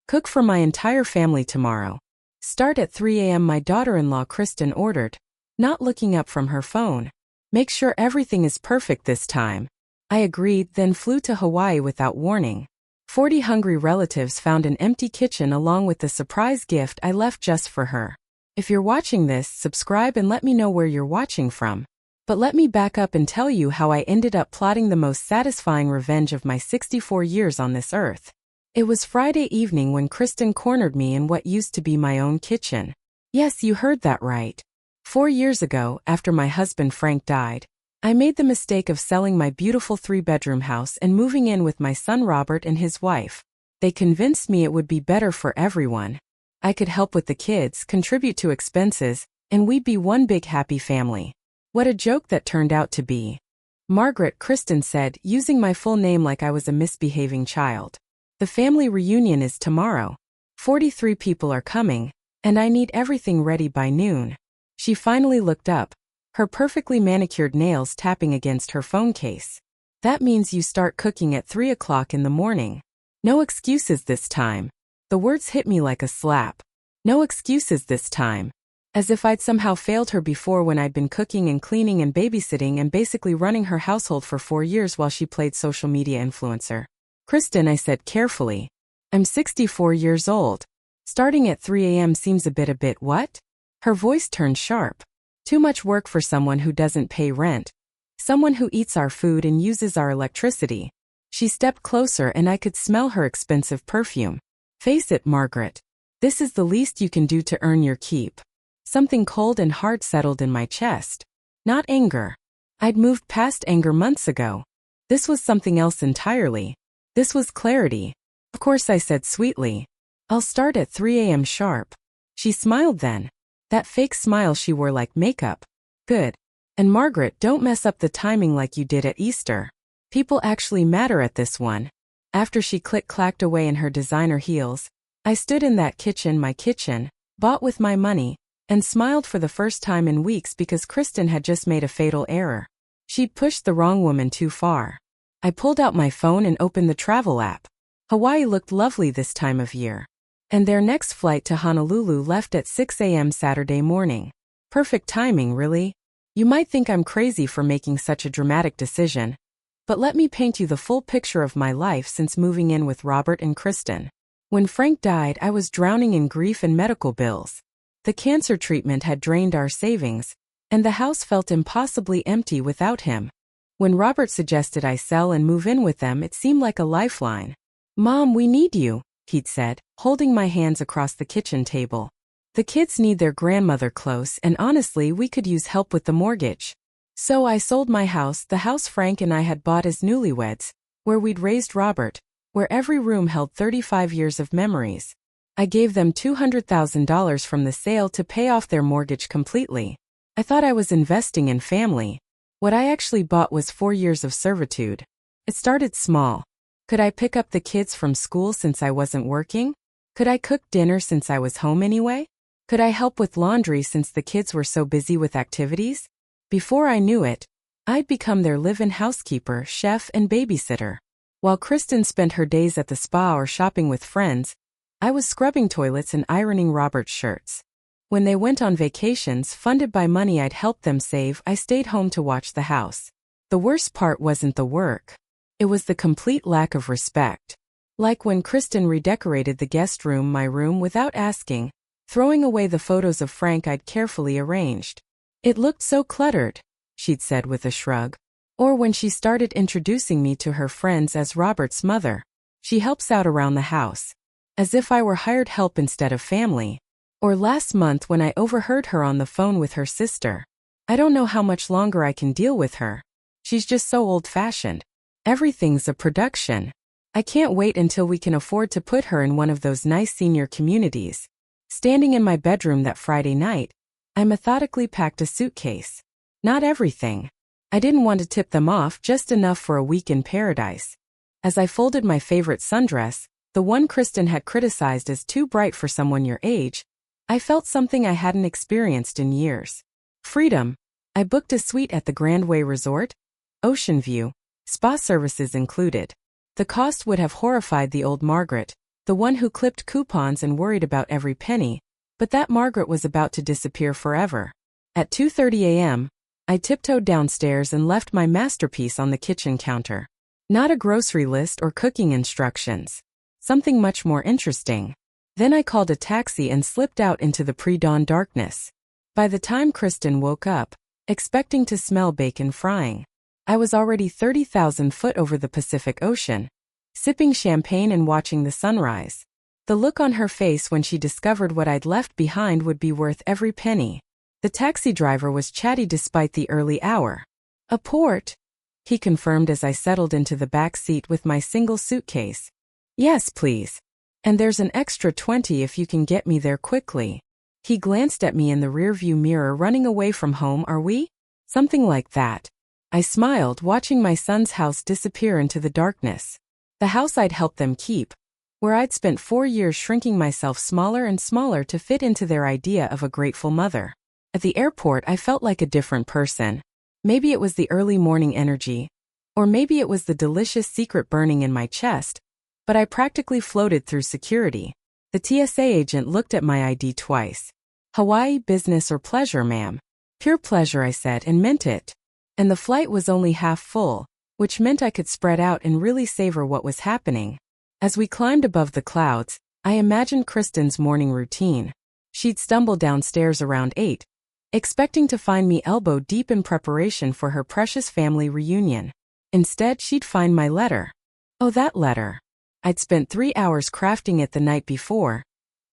Cook for my entire family tomorrow. Start at 3 a.m. my daughter-in-law Kristen ordered, not looking up from her phone. Make sure everything is perfect this time. I agreed, then flew to Hawaii without warning. 40 hungry relatives found an empty kitchen along with the surprise gift I left just for her. If you're watching this, subscribe and let me know where you're watching from. But let me back up and tell you how I ended up plotting the most satisfying revenge of my 64 years on this earth. It was Friday evening when Kristen cornered me in what used to be my own kitchen. Yes, you heard that right. 4 years ago, after my husband Frank died, I made the mistake of selling my beautiful 3-bedroom house and moving in with my son Robert and his wife. They convinced me it would be better for everyone. I could help with the kids, contribute to expenses, and we'd be one big happy family. What a joke that turned out to be. Margaret, Kristen said, using my full name like I was a misbehaving child. The family reunion is tomorrow. 43 people are coming, and I need everything ready by noon. She finally looked up, her perfectly manicured nails tapping against her phone case. That means you start cooking at 3 o'clock in the morning. No excuses this time. The words hit me like a slap. No excuses this time. As if I'd somehow failed her before when I'd been cooking and cleaning and babysitting and basically running her household for 4 years while she played social media influencer. Kristen, I said carefully. I'm 64 years old. Starting at 3 a.m. seems a bit what? Her voice turned sharp. Too much work for someone who doesn't pay rent. Someone who eats our food and uses our electricity. She stepped closer and I could smell her expensive perfume. Face it, Margaret. This is the least you can do to earn your keep. Something cold and hard settled in my chest. Not anger. I'd moved past anger months ago. This was something else entirely. This was clarity. Of course, I said sweetly. I'll start at 3 a.m. sharp. She smiled then. That fake smile she wore like makeup. Good. And Margaret, don't mess up the timing like you did at Easter. People actually matter at this one. After she click-clacked away in her designer heels, I stood in that kitchen, my kitchen, bought with my money, and smiled for the first time in weeks because Kristen had just made a fatal error. She'd pushed the wrong woman too far. I pulled out my phone and opened the travel app. Hawaii looked lovely this time of year. And their next flight to Honolulu left at 6 a.m. Saturday morning. Perfect timing, really. You might think I'm crazy for making such a dramatic decision, but let me paint you the full picture of my life since moving in with Robert and Kristen. When Frank died, I was drowning in grief and medical bills. The cancer treatment had drained our savings, and the house felt impossibly empty without him. When Robert suggested I sell and move in with them, it seemed like a lifeline. "Mom, we need you," he'd said, holding my hands across the kitchen table. "The kids need their grandmother close, and honestly, we could use help with the mortgage." So I sold my house, the house Frank and I had bought as newlyweds, where we'd raised Robert, where every room held 35 years of memories. I gave them $200,000 from the sale to pay off their mortgage completely. I thought I was investing in family. What I actually bought was 4 years of servitude. It started small. Could I pick up the kids from school since I wasn't working? Could I cook dinner since I was home anyway? Could I help with laundry since the kids were so busy with activities? Before I knew it, I'd become their live-in housekeeper, chef, and babysitter. While Kristen spent her days at the spa or shopping with friends, I was scrubbing toilets and ironing Robert's shirts. When they went on vacations funded by money I'd helped them save, I stayed home to watch the house. The worst part wasn't the work. It was the complete lack of respect. Like when Kristen redecorated the guest room, my room, without asking, throwing away the photos of Frank I'd carefully arranged. "It looked so cluttered," she'd said with a shrug. Or when she started introducing me to her friends as Robert's mother. "She helps out around the house." As if I were hired help instead of family. Or last month when I overheard her on the phone with her sister. "I don't know how much longer I can deal with her. She's just so old-fashioned. Everything's a production. I can't wait until we can afford to put her in one of those nice senior communities." Standing in my bedroom that Friday night, I methodically packed a suitcase. Not everything. I didn't want to tip them off, just enough for a week in paradise. As I folded my favorite sundress, the one Kristen had criticized as too bright for someone your age, I felt something I hadn't experienced in years. Freedom. I booked a suite at the Grand Way Resort. Ocean view. Spa services included. The cost would have horrified the old Margaret, the one who clipped coupons and worried about every penny, but that Margaret was about to disappear forever. At 2:30 a.m., I tiptoed downstairs and left my masterpiece on the kitchen counter. Not a grocery list or cooking instructions. Something much more interesting. Then I called a taxi and slipped out into the pre-dawn darkness. By the time Kristen woke up, expecting to smell bacon frying, I was already 30,000 foot over the Pacific Ocean, sipping champagne and watching the sunrise. The look on her face when she discovered what I'd left behind would be worth every penny. The taxi driver was chatty despite the early hour. "A port?" he confirmed as I settled into the back seat with my single suitcase. "Yes, please. And there's an extra 20 if you can get me there quickly." He glanced at me in the rearview mirror. "Running away from home, are we?" "Something like that." I smiled, watching my son's house disappear into the darkness. The house I'd helped them keep, where I'd spent 4 years shrinking myself smaller and smaller to fit into their idea of a grateful mother. At the airport, I felt like a different person. Maybe it was the early morning energy, or maybe it was the delicious secret burning in my chest, but I practically floated through security. The TSA agent looked at my ID twice. "Hawaii, business or pleasure, ma'am?" "Pure pleasure," I said, and meant it. And the flight was only half full, which meant I could spread out and really savor what was happening. As we climbed above the clouds, I imagined Kristen's morning routine. She'd stumble downstairs around 8, expecting to find me elbow deep in preparation for her precious family reunion. Instead, she'd find my letter. Oh, that letter. I'd spent 3 hours crafting it the night before,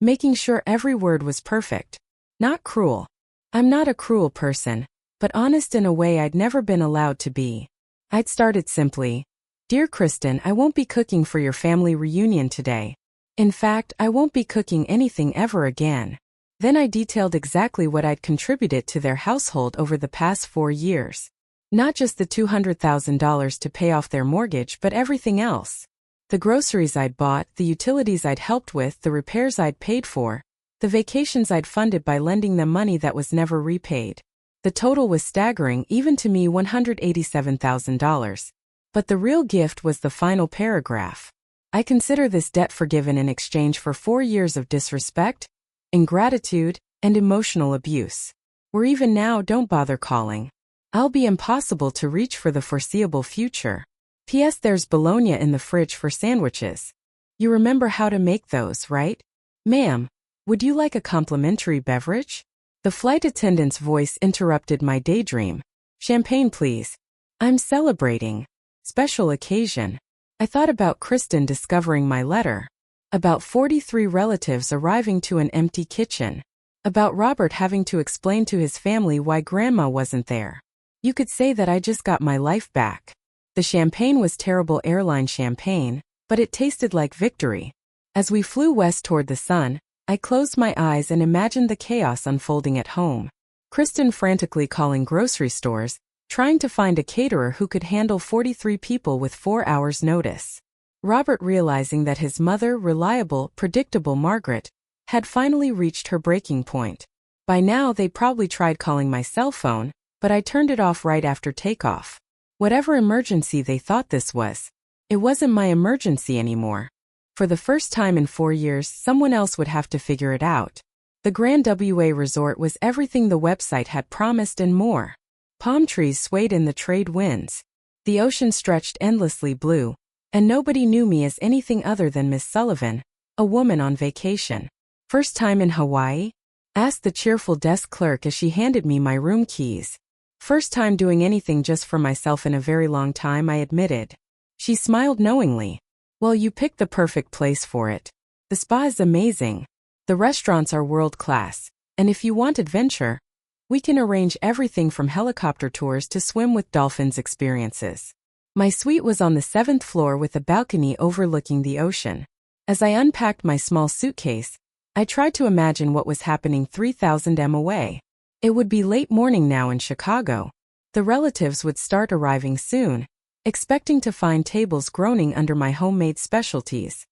making sure every word was perfect. Not cruel. I'm not a cruel person, but honest in a way I'd never been allowed to be. I'd started simply. "Dear Kristen, I won't be cooking for your family reunion today. In fact, I won't be cooking anything ever again." Then I detailed exactly what I'd contributed to their household over the past 4 years. Not just the $200,000 to pay off their mortgage, but everything else. The groceries I'd bought, the utilities I'd helped with, the repairs I'd paid for, the vacations I'd funded by lending them money that was never repaid. The total was staggering, even to me, $187,000. But the real gift was the final paragraph. "I consider this debt forgiven in exchange for 4 years of disrespect, ingratitude, and emotional abuse. Where even now, don't bother calling. I'll be impossible to reach for the foreseeable future. P.S. There's bologna in the fridge for sandwiches. You remember how to make those, right? Ma'am, would you like a complimentary beverage?" The flight attendant's voice interrupted my daydream. "Champagne, please. I'm celebrating. Special occasion." I thought about Kristen discovering my letter. About 43 relatives arriving to an empty kitchen. About Robert having to explain to his family why Grandma wasn't there. You could say that I just got my life back. The champagne was terrible airline champagne, but it tasted like victory. As we flew west toward the sun, I closed my eyes and imagined the chaos unfolding at home. Kristen frantically calling grocery stores, trying to find a caterer who could handle 43 people with 4 hours' notice. Robert realizing that his mother, reliable, predictable Margaret, had finally reached her breaking point. By now they'd probably tried calling my cell phone, but I turned it off right after takeoff. Whatever emergency they thought this was, it wasn't my emergency anymore. For the first time in 4 years, someone else would have to figure it out. The Grand WA Resort was everything the website had promised and more. Palm trees swayed in the trade winds. The ocean stretched endlessly blue, and nobody knew me as anything other than Miss Sullivan, a woman on vacation. "First time in Hawaii?" asked the cheerful desk clerk as she handed me my room keys. "First time doing anything just for myself in a very long time," I admitted. She smiled knowingly. "Well, you picked the perfect place for it. The spa is amazing. The restaurants are world-class. And if you want adventure, we can arrange everything from helicopter tours to swim with dolphins experiences." My suite was on the 7th floor with a balcony overlooking the ocean. As I unpacked my small suitcase, I tried to imagine what was happening 3,000 m away. It would be late morning now in Chicago. The relatives would start arriving soon, expecting to find tables groaning under my homemade specialties.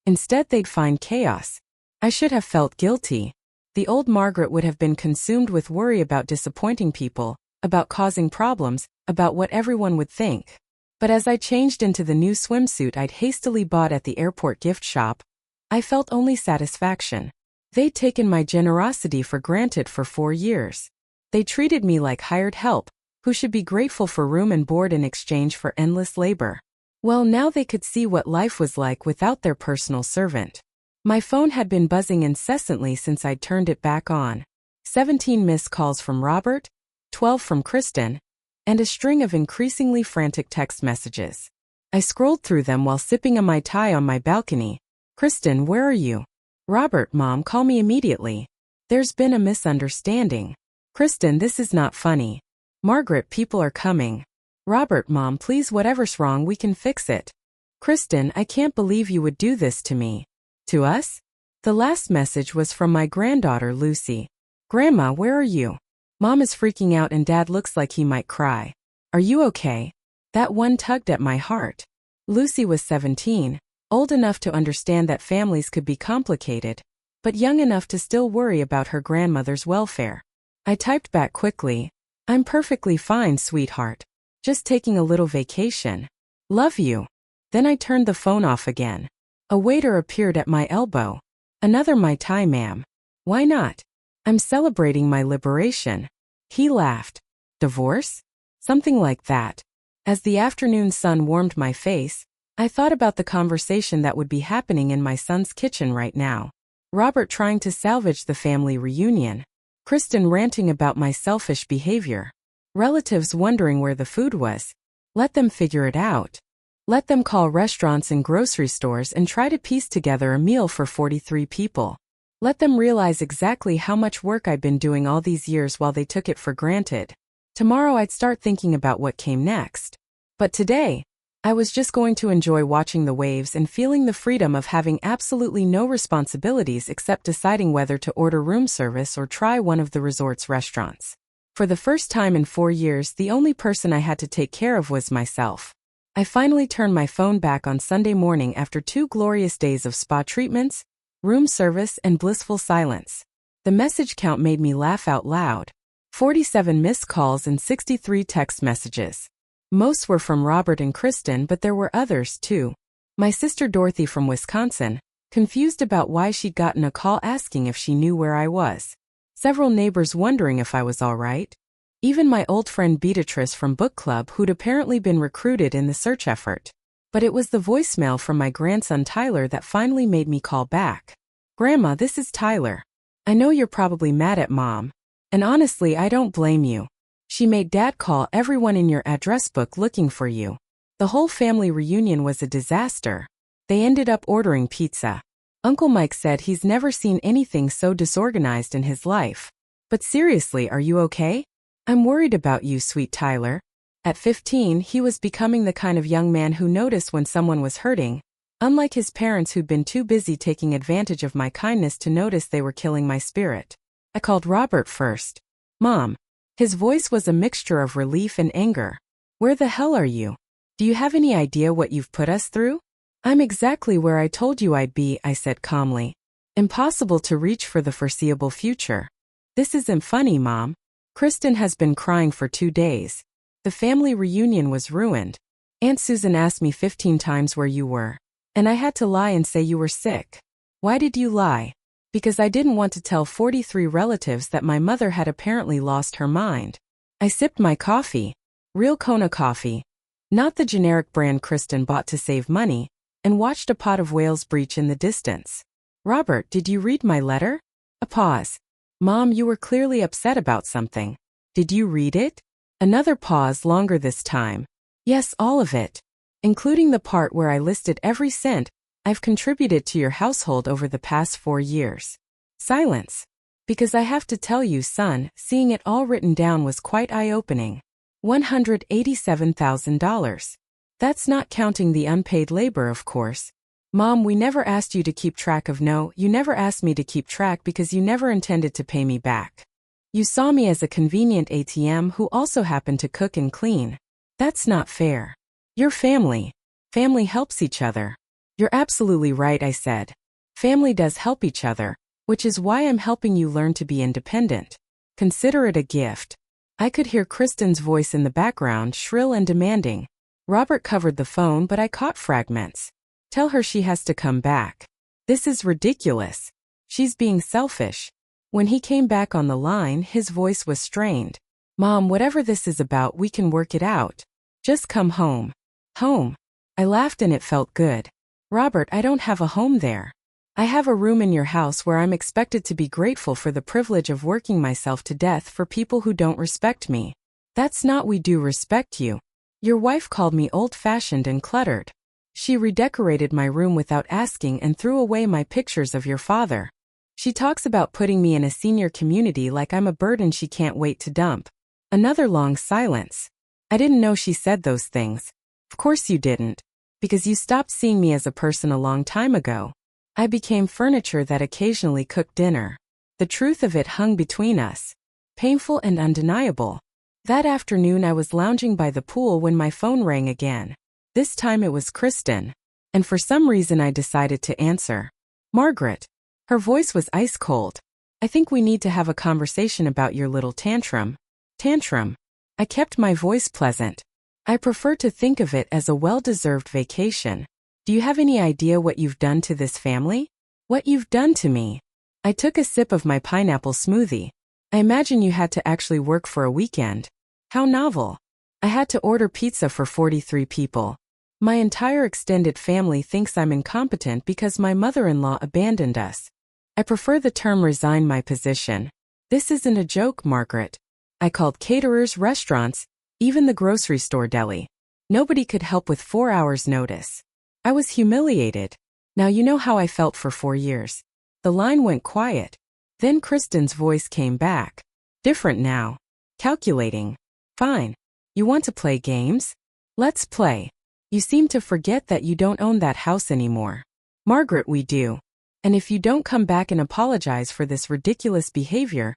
Instead, they'd find chaos. I should have felt guilty. The old Margaret would have been consumed with worry about disappointing people, about causing problems, about what everyone would think. But as I changed into the new swimsuit I'd hastily bought at the airport gift shop, I felt only satisfaction. They'd taken my generosity for granted for 4 years. They treated me like hired help, who should be grateful for room and board in exchange for endless labor. Well, now they could see what life was like without their personal servant. My phone had been buzzing incessantly since I'd turned it back on. 17 missed calls from Robert, 12 from Kristen, and a string of increasingly frantic text messages. I scrolled through them while sipping a Mai Tai on my balcony. Kristen, where are you? Robert, Mom, call me immediately. There's been a misunderstanding. Kristen, this is not funny. Margaret, people are coming. Robert, Mom, please, whatever's wrong, we can fix it. Kristen, I can't believe you would do this to me. To us? The last message was from my granddaughter, Lucy. Grandma, where are you? Mom is freaking out and Dad looks like he might cry. Are you okay? That one tugged at my heart. Lucy was 17, old enough to understand that families could be complicated, but young enough to still worry about her grandmother's welfare. I typed back quickly, I'm perfectly fine, sweetheart. Just taking a little vacation. Love you. Then I turned the phone off again. A waiter appeared at my elbow. Another Mai Tai, ma'am. Why not? I'm celebrating my liberation. He laughed. Divorce? Something like that. As the afternoon sun warmed my face, I thought about the conversation that would be happening in my son's kitchen right now. Robert trying to salvage the family reunion. Kristen ranting about my selfish behavior. Relatives wondering where the food was. Let them figure it out. Let them call restaurants and grocery stores and try to piece together a meal for 43 people. Let them realize exactly how much work I've been doing all these years while they took it for granted. Tomorrow I'd start thinking about what came next. But today, I was just going to enjoy watching the waves and feeling the freedom of having absolutely no responsibilities except deciding whether to order room service or try one of the resort's restaurants. For the first time in 4 years, the only person I had to take care of was myself. I finally turned my phone back on Sunday morning after 2 glorious days of spa treatments, room service, and blissful silence. The message count made me laugh out loud. 47 missed calls and 63 text messages. Most were from Robert and Kristen, but there were others too. My sister Dorothy from Wisconsin, confused about why she'd gotten a call asking if she knew where I was. Several neighbors wondering if I was all right. Even my old friend Beatrice from book club, who'd apparently been recruited in the search effort. But it was the voicemail from my grandson Tyler that finally made me call back. Grandma, this is Tyler. I know you're probably mad at Mom. And honestly, I don't blame you. She made Dad call everyone in your address book looking for you. The whole family reunion was a disaster. They ended up ordering pizza. Uncle Mike said he's never seen anything so disorganized in his life. But seriously, are you okay? I'm worried about you, sweet Tyler. At 15, he was becoming the kind of young man who noticed when someone was hurting, unlike his parents who'd been too busy taking advantage of my kindness to notice they were killing my spirit. I called Robert first. Mom. His voice was a mixture of relief and anger. Where the hell are you? Do you have any idea what you've put us through? I'm exactly where I told you I'd be, I said calmly. Impossible to reach for the foreseeable future. This isn't funny, Mom. Kristen has been crying for 2 days. The family reunion was ruined. Aunt Susan asked me 15 times where you were. And I had to lie and say you were sick. Why did you lie? Because I didn't want to tell 43 relatives that my mother had apparently lost her mind. I sipped my coffee. Real Kona coffee. Not the generic brand Kristen bought to save money, and watched a pot of whales breach in the distance. Robert, did you read my letter? A pause. Mom, you were clearly upset about something. Did you read it? Another pause, longer this time. Yes, all of it. Including the part where I listed every cent I've contributed to your household over the past 4 years. Silence. Because I have to tell you, son, seeing it all written down was quite eye-opening. $187,000. That's not counting the unpaid labor, of course. Mom, we never asked you to keep track of you never asked me to keep track because you never intended to pay me back. You saw me as a convenient ATM who also happened to cook and clean. That's not fair. You're family. Family helps each other. You're absolutely right, I said. Family does help each other, which is why I'm helping you learn to be independent. Consider it a gift. I could hear Kristen's voice in the background, shrill and demanding. Robert covered the phone, but I caught fragments. Tell her she has to come back. This is ridiculous. She's being selfish. When he came back on the line, his voice was strained. Mom, whatever this is about, we can work it out. Just come home. Home. I laughed and it felt good. Robert, I don't have a home there. I have a room in your house where I'm expected to be grateful for the privilege of working myself to death for people who don't respect me. That's not we do respect you. Your wife called me old-fashioned and cluttered. She redecorated my room without asking and threw away my pictures of your father. She talks about putting me in a senior community like I'm a burden she can't wait to dump. Another long silence. I didn't know she said those things. Of course you didn't. Because you stopped seeing me as a person a long time ago. I became furniture that occasionally cooked dinner. The truth of it hung between us. Painful and undeniable. That afternoon I was lounging by the pool when my phone rang again. This time it was Kristen. And for some reason I decided to answer. Margaret. Her voice was ice cold. I think we need to have a conversation about your little tantrum. Tantrum. I kept my voice pleasant. I prefer to think of it as a well-deserved vacation. Do you have any idea what you've done to this family? What you've done to me? I took a sip of my pineapple smoothie. I imagine you had to actually work for a weekend. How novel. I had to order pizza for 43 people. My entire extended family thinks I'm incompetent because my mother-in-law abandoned us. I prefer the term resign my position. This isn't a joke, Margaret. I called caterers, restaurants, even the grocery store deli. Nobody could help with 4 hours' notice. I was humiliated. Now you know how I felt for 4 years. The line went quiet. Then Kristen's voice came back. Different now. Calculating. Fine. You want to play games? Let's play. You seem to forget that you don't own that house anymore. Margaret, we do. And if you don't come back and apologize for this ridiculous behavior,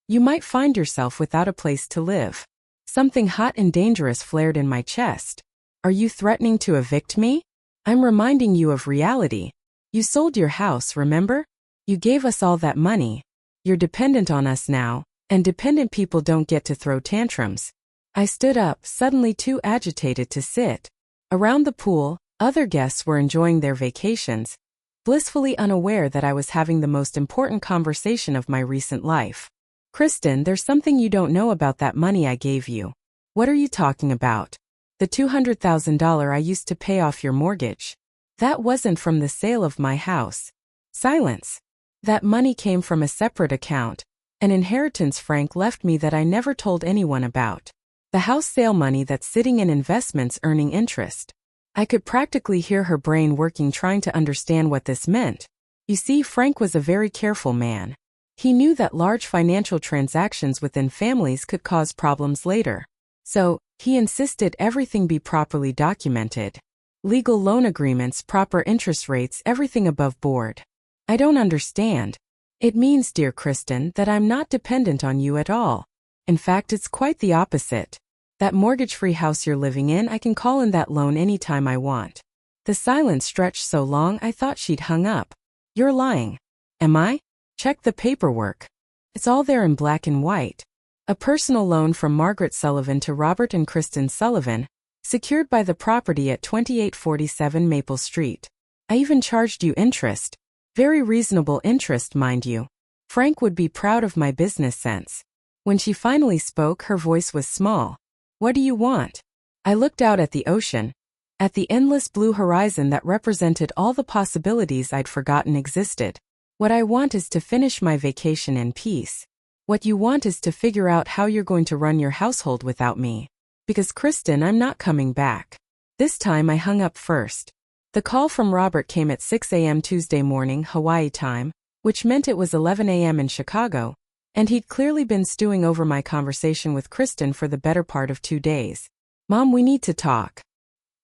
you might find yourself without a place to live. Something hot and dangerous flared in my chest. Are you threatening to evict me? I'm reminding you of reality. You sold your house, remember? You gave us all that money. You're dependent on us now, and dependent people don't get to throw tantrums. I stood up, suddenly too agitated to sit. Around the pool, other guests were enjoying their vacations, blissfully unaware that I was having the most important conversation of my recent life. Kristen, there's something you don't know about that money I gave you. What are you talking about? The $200,000 I used to pay off your mortgage. That wasn't from the sale of my house. Silence. That money came from a separate account, an inheritance Frank left me that I never told anyone about. The house sale money that's sitting in investments earning interest. I could practically hear her brain working trying to understand what this meant. You see, Frank was a very careful man. He knew that large financial transactions within families could cause problems later. So, he insisted everything be properly documented. Legal loan agreements, proper interest rates, everything above board. I don't understand. It means, dear Kristen, that I'm not dependent on you at all. In fact, it's quite the opposite. That mortgage-free house you're living in, I can call in that loan anytime I want. The silence stretched so long I thought she'd hung up. You're lying. Am I? Check the paperwork. It's all there in black and white. A personal loan from Margaret Sullivan to Robert and Kristen Sullivan, secured by the property at 2847 Maple Street. I even charged you interest. Very reasonable interest, mind you. Frank would be proud of my business sense. When she finally spoke, her voice was small. What do you want? I looked out at the ocean, at the endless blue horizon that represented all the possibilities I'd forgotten existed. What I want is to finish my vacation in peace. What you want is to figure out how you're going to run your household without me. Because Kristen, I'm not coming back. This time I hung up first. The call from Robert came at 6 a.m. Tuesday morning, Hawaii time, which meant it was 11 a.m. in Chicago, and he'd clearly been stewing over my conversation with Kristen for the better part of 2 days. Mom, we need to talk.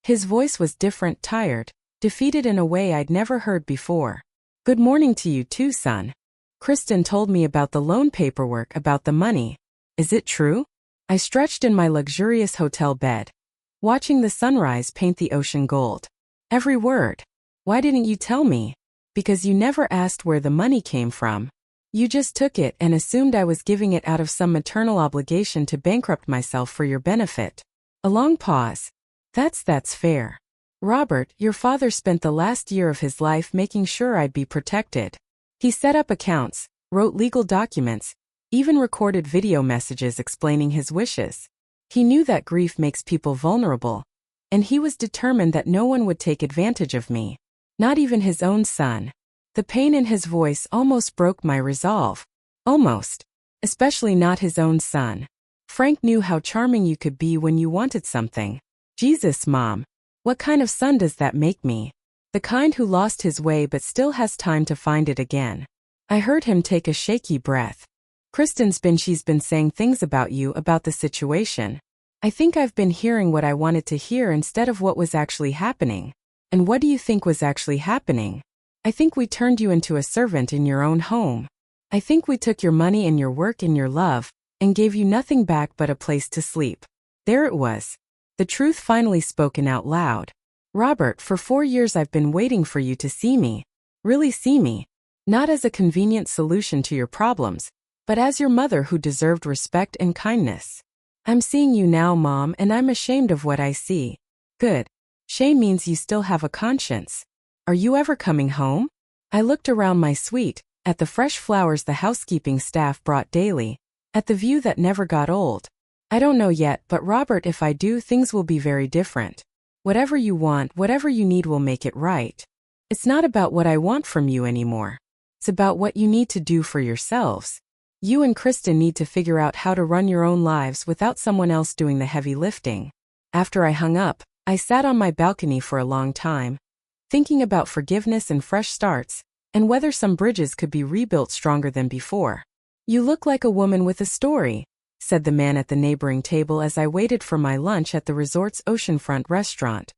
His voice was different, tired, defeated in a way I'd never heard before. Good morning to you too, son. Kristen told me about the loan paperwork, about the money. Is it true? I stretched in my luxurious hotel bed, watching the sunrise paint the ocean gold. Every word. Why didn't you tell me? Because you never asked where the money came from. You just took it and assumed I was giving it out of some maternal obligation to bankrupt myself for your benefit. A long pause. That's fair. Robert, your father spent the last year of his life making sure I'd be protected. He set up accounts, wrote legal documents, even recorded video messages explaining his wishes. He knew that grief makes people vulnerable, and he was determined that no one would take advantage of me. Not even his own son. The pain in his voice almost broke my resolve. Almost. Especially not his own son. Frank knew how charming you could be when you wanted something. Jesus, Mom. What kind of son does that make me? The kind who lost his way but still has time to find it again. I heard him take a shaky breath. She's been saying things about you, about the situation. I think I've been hearing what I wanted to hear instead of what was actually happening. And what do you think was actually happening? I think we turned you into a servant in your own home. I think we took your money and your work and your love, and gave you nothing back but a place to sleep. There it was. The truth finally spoken out loud. Robert, for 4 years I've been waiting for you to see me. Really see me. Not as a convenient solution to your problems, but as your mother who deserved respect and kindness. I'm seeing you now, Mom, and I'm ashamed of what I see. Good. Shame means you still have a conscience. Are you ever coming home? I looked around my suite, at the fresh flowers the housekeeping staff brought daily, at the view that never got old. I don't know yet, but Robert, if I do, things will be very different. Whatever you want, whatever you need will make it right. It's not about what I want from you anymore. It's about what you need to do for yourselves. You and Kristen need to figure out how to run your own lives without someone else doing the heavy lifting. After I hung up, I sat on my balcony for a long time, thinking about forgiveness and fresh starts, and whether some bridges could be rebuilt stronger than before. You look like a woman with a story, said the man at the neighboring table as I waited for my lunch at the resort's oceanfront restaurant.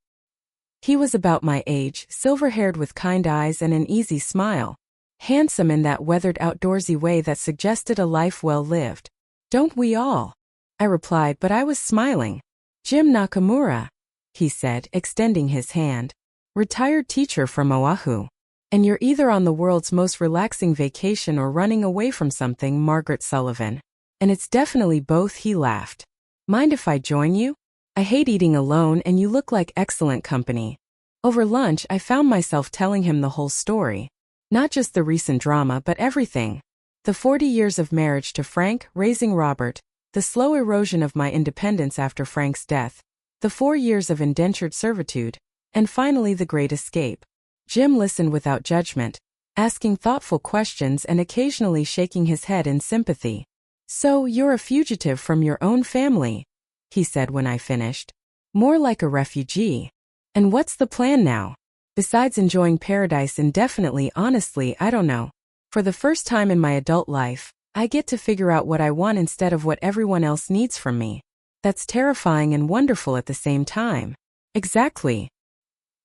He was about my age, silver-haired with kind eyes and an easy smile, handsome in that weathered outdoorsy way that suggested a life well lived. Don't we all? I replied, but I was smiling. Jim Nakamura, he said, extending his hand. Retired teacher from Oahu. And you're either on the world's most relaxing vacation or running away from something, Margaret Sullivan. And it's definitely both, he laughed. Mind if I join you? I hate eating alone and you look like excellent company. Over lunch, I found myself telling him the whole story. Not just the recent drama, but everything. The 40 years of marriage to Frank, raising Robert, the slow erosion of my independence after Frank's death, the 4 years of indentured servitude, and finally the great escape. Jim listened without judgment, asking thoughtful questions and occasionally shaking his head in sympathy. So, you're a fugitive from your own family, he said when I finished. More like a refugee. And what's the plan now? Besides enjoying paradise indefinitely, honestly, I don't know. For the first time in my adult life, I get to figure out what I want instead of what everyone else needs from me. That's terrifying and wonderful at the same time. Exactly.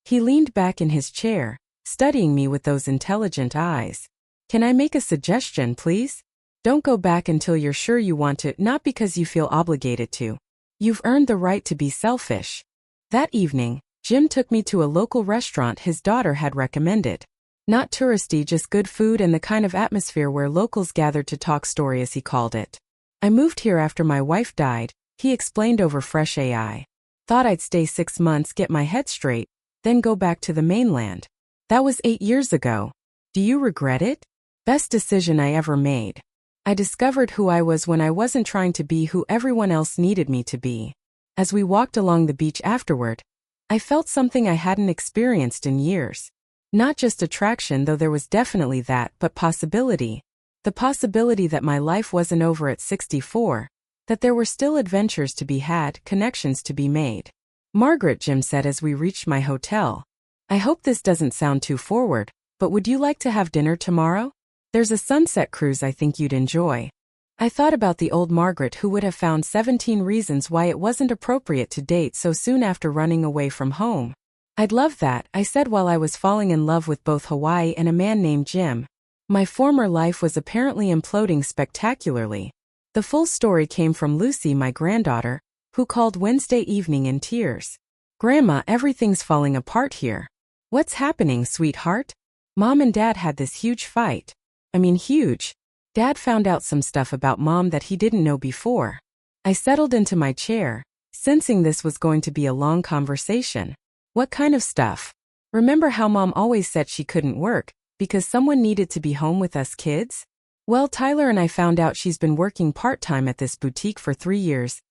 He leaned back in his chair, studying me with those intelligent eyes. Can I make a suggestion, please? Don't go back until you're sure you want to, not because you feel obligated to. You've earned the right to be selfish. That evening, Jim took me to a local restaurant his daughter had recommended. Not touristy, just good food and the kind of atmosphere where locals gathered to talk story, as he called it. I moved here after my wife died, he explained over fresh AI. Thought I'd stay 6 months, get my head straight, then go back to the mainland. That was 8 years ago. Do you regret it? Best decision I ever made. I discovered who I was when I wasn't trying to be who everyone else needed me to be. As we walked along the beach afterward, I felt something I hadn't experienced in years. Not just attraction, though there was definitely that, but possibility. The possibility that my life wasn't over at 64, that there were still adventures to be had, connections to be made. Margaret, Jim said as we reached my hotel. I hope this doesn't sound too forward, but would you like to have dinner tomorrow? There's a sunset cruise I think you'd enjoy. I thought about the old Margaret who would have found 17 reasons why it wasn't appropriate to date so soon after running away from home. I'd love that, I said while I was falling in love with both Hawaii and a man named Jim. My former life was apparently imploding spectacularly. The full story came from Lucy, my granddaughter, who called Wednesday evening in tears. Grandma, everything's falling apart here. What's happening, sweetheart? Mom and Dad had this huge fight. I mean huge. Dad found out some stuff about Mom that he didn't know before. I settled into my chair, sensing this was going to be a long conversation. What kind of stuff? Remember how Mom always said she couldn't work because someone needed to be home with us kids? Well, Tyler and I found out she's been working part-time at this boutique for 3 years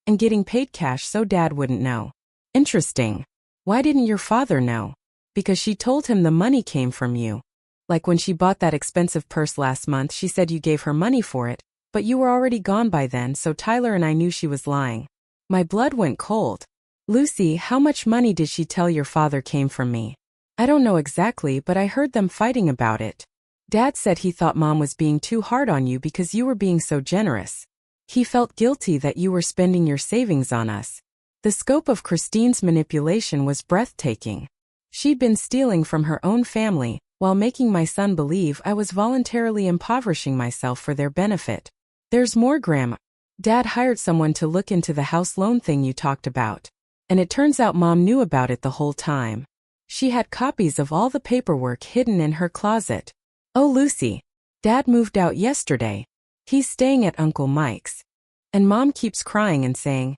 and getting paid cash so Dad wouldn't know. Interesting. Why didn't your father know? Because she told him the money came from you. Like when she bought that expensive purse last month, she said you gave her money for it, but you were already gone by then, so Tyler and I knew she was lying. My blood went cold. Lucy, how much money did she tell your father came from me? I don't know exactly, but I heard them fighting about it. Dad said he thought Mom was being too hard on you because you were being so generous. He felt guilty that you were spending your savings on us. The scope of Christine's manipulation was breathtaking. She'd been stealing from her own family, while making my son believe I was voluntarily impoverishing myself for their benefit. There's more, Grandma. Dad hired someone to look into the house loan thing you talked about. And it turns out Mom knew about it the whole time. She had copies of all the paperwork hidden in her closet. Oh, Lucy. Dad moved out yesterday. He's staying at Uncle Mike's. And Mom keeps crying and saying,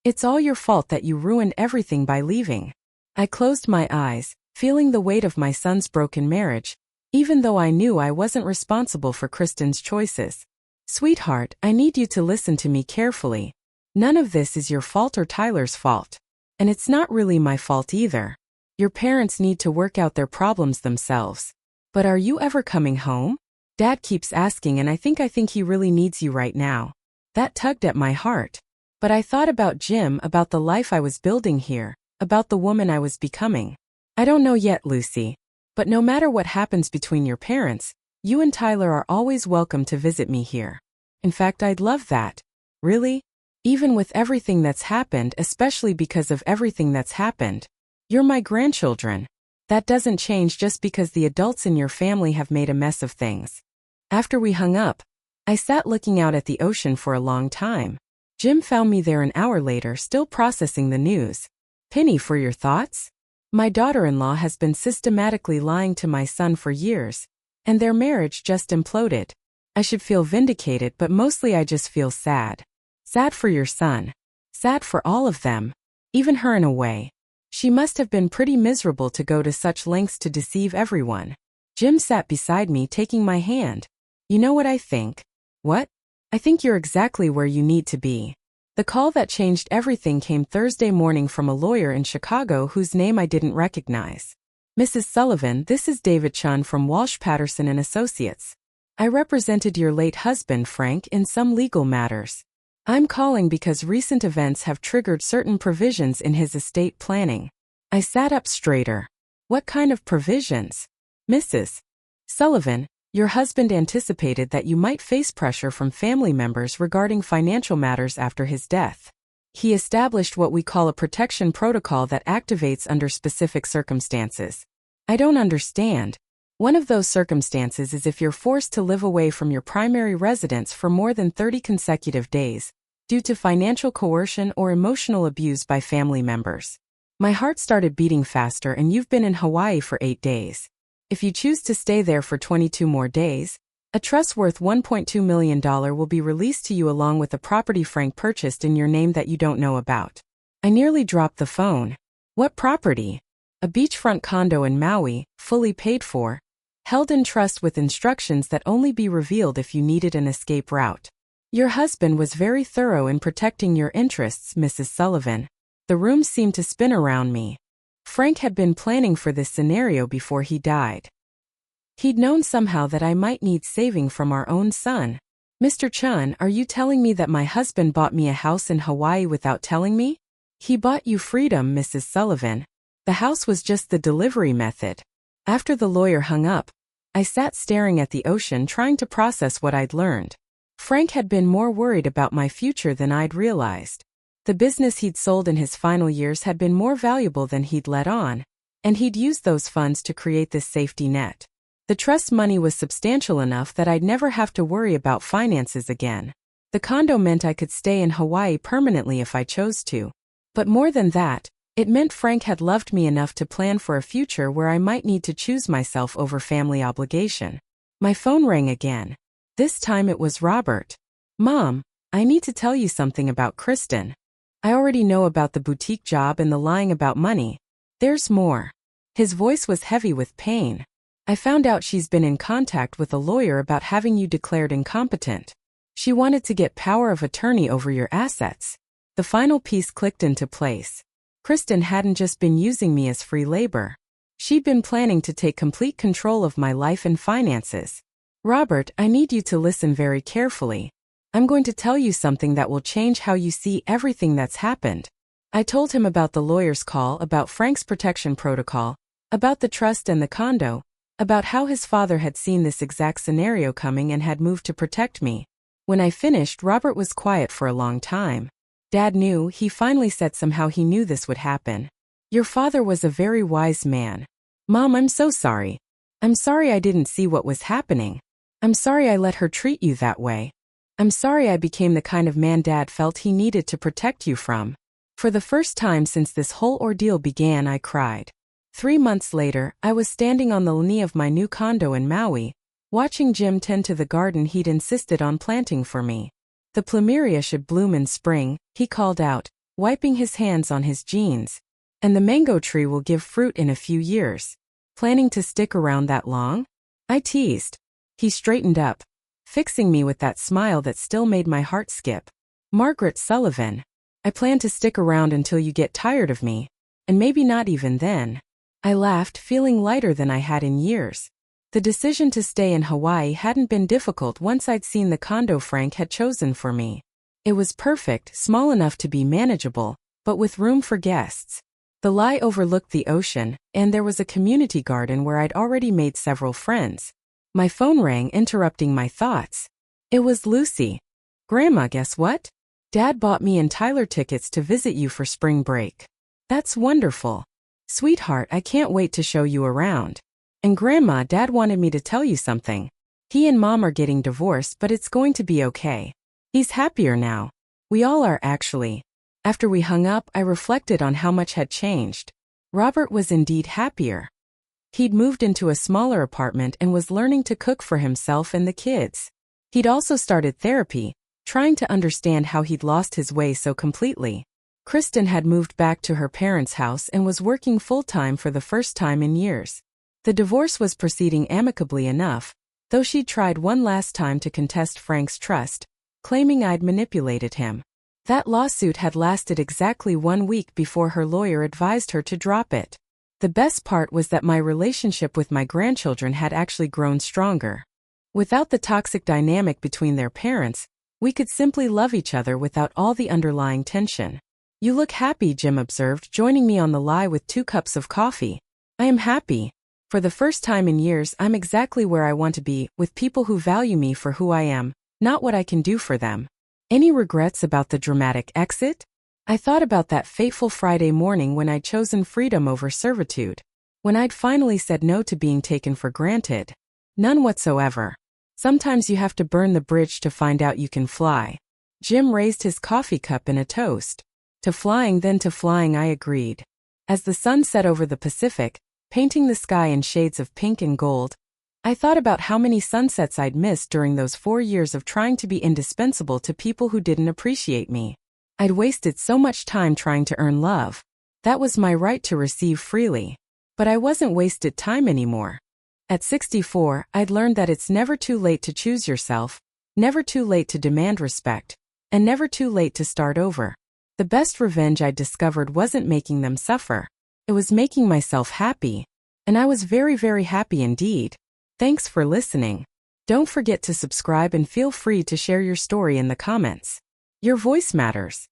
"It's all your fault that you ruined everything by leaving." I closed my eyes, feeling the weight of my son's broken marriage, even though I knew I wasn't responsible for Kristen's choices. Sweetheart, I need you to listen to me carefully. None of this is your fault or Tyler's fault. And it's not really my fault either. Your parents need to work out their problems themselves. But are you ever coming home? Dad keeps asking, and I think he really needs you right now. That tugged at my heart. But I thought about Jim, about the life I was building here, about the woman I was becoming. I don't know yet, Lucy. But no matter what happens between your parents, you and Tyler are always welcome to visit me here. In fact, I'd love that. Really? Even with everything that's happened, especially because of everything that's happened. You're my grandchildren. That doesn't change just because the adults in your family have made a mess of things. After we hung up, I sat looking out at the ocean for a long time. Jim found me there an hour later, still processing the news. Penny, for your thoughts? My daughter-in-law has been systematically lying to my son for years, and their marriage just imploded. I should feel vindicated, but mostly I just feel sad. Sad for your son. Sad for all of them. Even her in a way. She must have been pretty miserable to go to such lengths to deceive everyone. Jim sat beside me, taking my hand. You know what I think? What? I think you're exactly where you need to be. The call that changed everything came Thursday morning from a lawyer in Chicago whose name I didn't recognize. Mrs. Sullivan, this is David Chun from Walsh Patterson and Associates. I represented your late husband, Frank, in some legal matters. I'm calling because recent events have triggered certain provisions in his estate planning. I sat up straighter. What kind of provisions? Mrs. Sullivan, your husband anticipated that you might face pressure from family members regarding financial matters after his death. He established what we call a protection protocol that activates under specific circumstances. I don't understand. One of those circumstances is if you're forced to live away from your primary residence for more than 30 consecutive days, due to financial coercion or emotional abuse by family members. My heart started beating faster, and you've been in Hawaii for 8 days. If you choose to stay there for 22 more days, a trust worth $1.2 million will be released to you along with the property Frank purchased in your name that you don't know about. I nearly dropped the phone. What property? A beachfront condo in Maui, fully paid for, held in trust with instructions that only be revealed if you needed an escape route. Your husband was very thorough in protecting your interests, Mrs. Sullivan. The room seemed to spin around me. Frank had been planning for this scenario before he died. He'd known somehow that I might need saving from our own son. Mr. Chun, are you telling me that my husband bought me a house in Hawaii without telling me? He bought you freedom, Mrs. Sullivan. The house was just the delivery method. After the lawyer hung up, I sat staring at the ocean, trying to process what I'd learned. Frank had been more worried about my future than I'd realized. The business he'd sold in his final years had been more valuable than he'd let on, and he'd used those funds to create this safety net. The trust money was substantial enough that I'd never have to worry about finances again. The condo meant I could stay in Hawaii permanently if I chose to. But more than that, it meant Frank had loved me enough to plan for a future where I might need to choose myself over family obligation. My phone rang again. This time it was Robert. Mom, I need to tell you something about Kristen. I already know about the boutique job and the lying about money. There's more. His voice was heavy with pain. I found out she's been in contact with a lawyer about having you declared incompetent. She wanted to get power of attorney over your assets. The final piece clicked into place. Kristen hadn't just been using me as free labor. She'd been planning to take complete control of my life and finances. Robert, I need you to listen very carefully. I'm going to tell you something that will change how you see everything that's happened. I told him about the lawyer's call, about Frank's protection protocol, about the trust and the condo, about how his father had seen this exact scenario coming and had moved to protect me. When I finished, Robert was quiet for a long time. Dad knew, he finally said somehow he knew this would happen. Your father was a very wise man. Mom, I'm so sorry. I'm sorry I didn't see what was happening. I'm sorry I let her treat you that way. I'm sorry I became the kind of man Dad felt he needed to protect you from. For the first time since this whole ordeal began, I cried. 3 months later, I was standing on the lane of my new condo in Maui, watching Jim tend to the garden he'd insisted on planting for me. The plumeria should bloom in spring, he called out, wiping his hands on his jeans. And the mango tree will give fruit in a few years. Planning to stick around that long? I teased. He straightened up, fixing me with that smile that still made my heart skip. Margaret Sullivan. I plan to stick around until you get tired of me. And maybe not even then. I laughed, feeling lighter than I had in years. The decision to stay in Hawaii hadn't been difficult once I'd seen the condo Frank had chosen for me. It was perfect, small enough to be manageable, but with room for guests. The lie overlooked the ocean, and there was a community garden where I'd already made several friends. My phone rang, interrupting my thoughts. It was Lucy. Grandma, guess what? Dad bought me and Tyler tickets to visit you for spring break. That's wonderful. Sweetheart, I can't wait to show you around. And Grandma, Dad wanted me to tell you something. He and Mom are getting divorced, but it's going to be okay. He's happier now. We all are, actually. After we hung up, I reflected on how much had changed. Robert was indeed happier. He'd moved into a smaller apartment and was learning to cook for himself and the kids. He'd also started therapy, trying to understand how he'd lost his way so completely. Kristen had moved back to her parents' house and was working full-time for the first time in years. The divorce was proceeding amicably enough, though she'd tried one last time to contest Frank's trust, claiming I'd manipulated him. That lawsuit had lasted exactly 1 week before her lawyer advised her to drop it. The best part was that my relationship with my grandchildren had actually grown stronger. Without the toxic dynamic between their parents, we could simply love each other without all the underlying tension. You look happy, Jim observed, joining me on the lie with 2 cups of coffee. I am happy. For the first time in years, I'm exactly where I want to be, with people who value me for who I am, not what I can do for them. Any regrets about the dramatic exit? I thought about that fateful Friday morning when I'd chosen freedom over servitude. When I'd finally said no to being taken for granted. None whatsoever. Sometimes you have to burn the bridge to find out you can fly. Jim raised his coffee cup in a toast. To flying, then to flying, I agreed. As the sun set over the Pacific, painting the sky in shades of pink and gold, I thought about how many sunsets I'd missed during those 4 years of trying to be indispensable to people who didn't appreciate me. I'd wasted so much time trying to earn love. That was my right to receive freely. But I wasn't wasted time anymore. At 64, I'd learned that it's never too late to choose yourself, never too late to demand respect, and never too late to start over. The best revenge I'd discovered wasn't making them suffer. It was making myself happy. And I was very, very happy indeed. Thanks for listening. Don't forget to subscribe and feel free to share your story in the comments. Your voice matters.